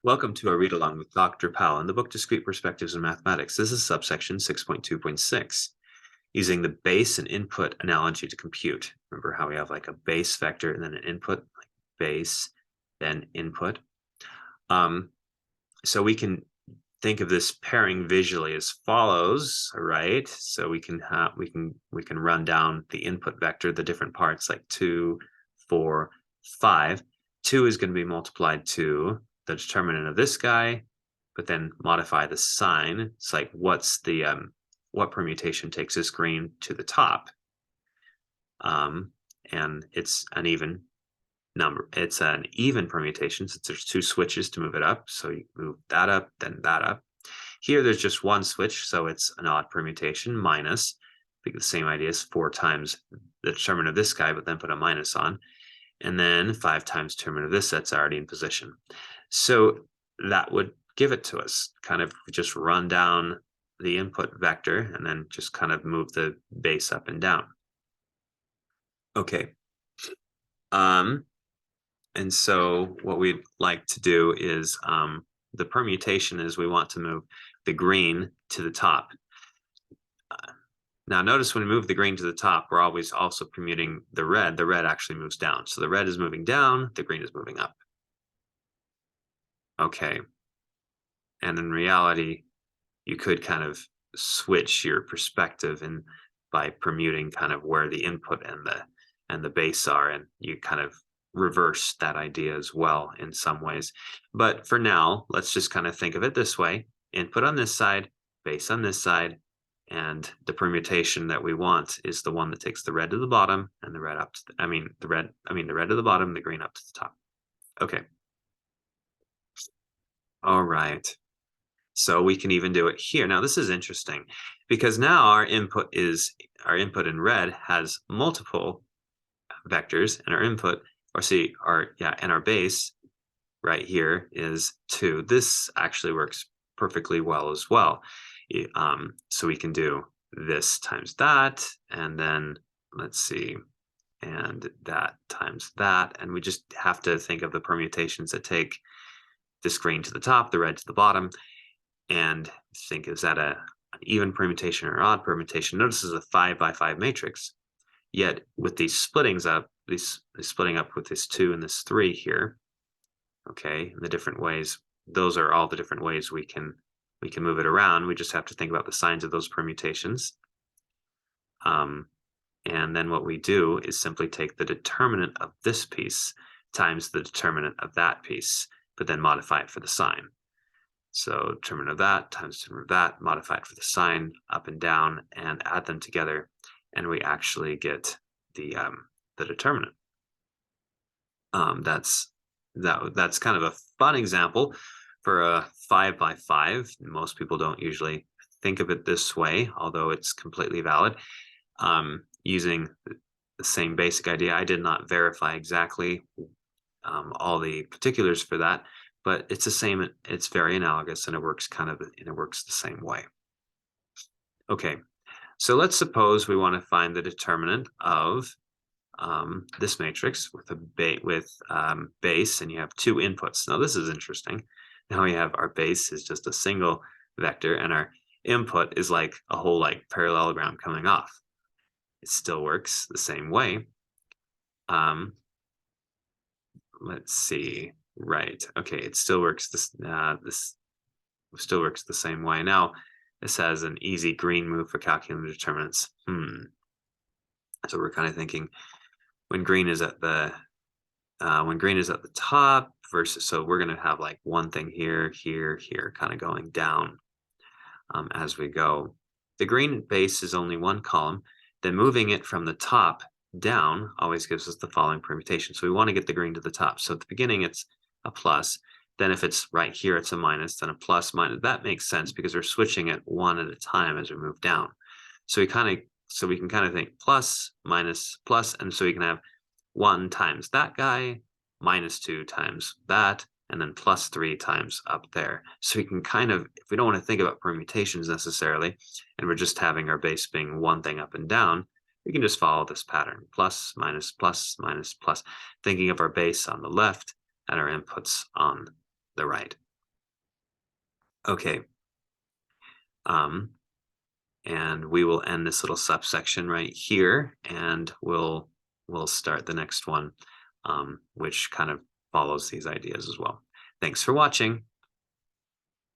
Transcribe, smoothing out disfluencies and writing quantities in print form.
Welcome to a read along with Dr. Powell in the book Discrete Perspectives in Mathematics. This is subsection 6.2.6, using the base and input analogy to compute. Remember how we have like a base vector and then an input, like base, then input. So we can think of this pairing visually as follows, right? So we can run down the input vector, the different parts like 2, 4, 5. 2 is going to be multiplied to the determinant of this guy, but then modify the sign. It's like what permutation takes this green to the top? And it's an even number. It's an even permutation since there's two switches to move it up. So you move that up, then that up. Here, there's just one switch, so it's an odd permutation, minus. I think the same idea is 4 times the determinant of this guy, but then put a minus on. And then 5 times determinant of this that's already in position. So that would give it to us. Kind of just run down the input vector and then just kind of move the base up and down. Okay. And so what we'd like to do is the permutation is we want to move the green to the top. Now notice when we move the green to the top, we're always also permuting the red. The red actually moves down. So the red is moving down, the green is moving up. Okay. And in reality, you could kind of switch your perspective and by permuting kind of where the input and the base are, and you kind of reverse that idea as well in some ways. But for now, let's just kind of think of it this way: input on this side, base on this side, and the permutation that we want is the one that takes the red to the bottom and the red up to the red to the bottom, the green up to the top. Okay. All right. So we can even do it here. Now this is interesting because now our input in red has multiple vectors, and our input, and our base right here is 2. This actually works perfectly well as well. So we can do this times that, and then let's see, and that times that, and we just have to think of the permutations that take this green to the top, the red to the bottom, and think, is that an even permutation or odd permutation? Notice this is a 5 by 5 matrix. Yet with these splittings up, these splitting up with this 2 and this 3 here, okay, the different ways, those are all the different ways we can move it around. We just have to think about the signs of those permutations. And then what we do is simply take the determinant of this piece times the determinant of that piece, but then modify it for the sign. So determinant of that times determinant of that, modify it for the sign, up and down, and add them together, and we actually get the determinant. That's kind of a fun example for a 5 by 5. Most people don't usually think of it this way, although it's completely valid. Using the same basic idea, I did not verify exactly all the particulars for that, but it's the same. It's very analogous, and it works the same way. Okay, so let's suppose we want to find the determinant of this matrix with a base, and you have 2 inputs. Now this is interesting. Now we have our base is just a single vector, and our input is like a whole like parallelogram coming off. It still works the same way. Let's see. Right. Okay. It still works. This still works the same way. Now this has an easy green move for calculating determinants. So we're kind of thinking when green is at the top versus, so we're going to have like one thing here, here, here, kind of going down as we go. The green base is only one column. Then moving it from the top down always gives us the following permutation. So we want to get the green to the top. So at the beginning, it's a plus. Then if it's right here, it's a minus, then a plus, minus. That makes sense because we're switching it one at a time as we move down. So we can kind of think plus, minus, plus, and so we can have 1 times that guy, minus 2 times that, and then plus 3 times up there. So we can kind of, if we don't want to think about permutations necessarily, and we're just having our base being one thing up and down, we can just follow this pattern: plus, minus, plus, thinking of our base on the left and our inputs on the right. Okay. And we will end this little subsection right here, and we'll start the next one, which kind of follows these ideas as well. Thanks for watching.